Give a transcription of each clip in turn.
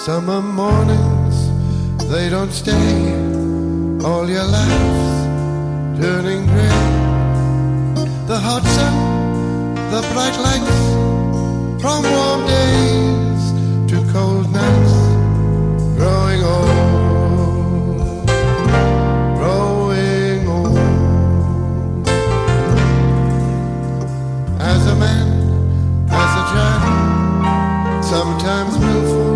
Summer mornings, they don't stay. All your life's turning gray. The hot sun, the bright lights, from warm days to cold nights. Growing old, growing old. As a man, as a child, sometimes willful,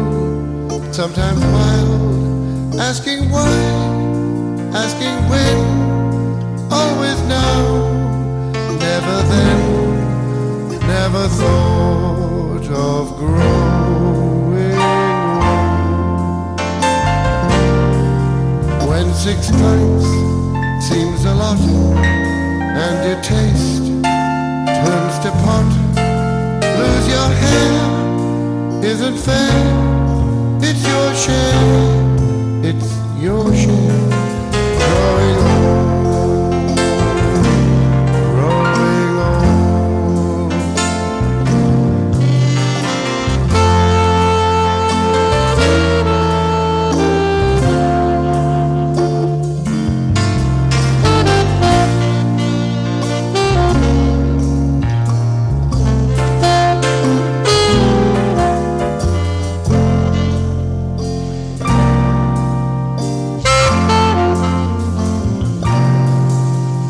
sometimes wild, asking why, asking when, always now, never then, never thought of growing old. When 6 pints seems a lot, and your taste turns to pot, lose your hair isn't fair. It's your share, it's your share. Growing old, growing old.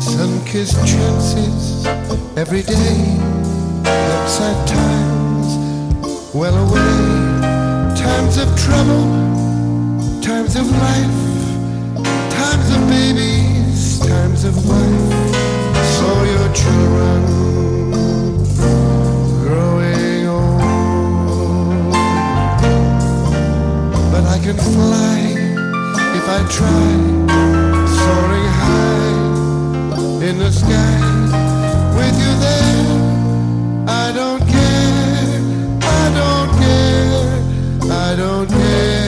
Sun-kissed chances every day, and sad times well away. Times of trouble, times of life, times of babies, times of wife. Saw your children growing old, but I can fly if I try, soaring high in the sky, with you there. I don't care, I don't care, I don't care.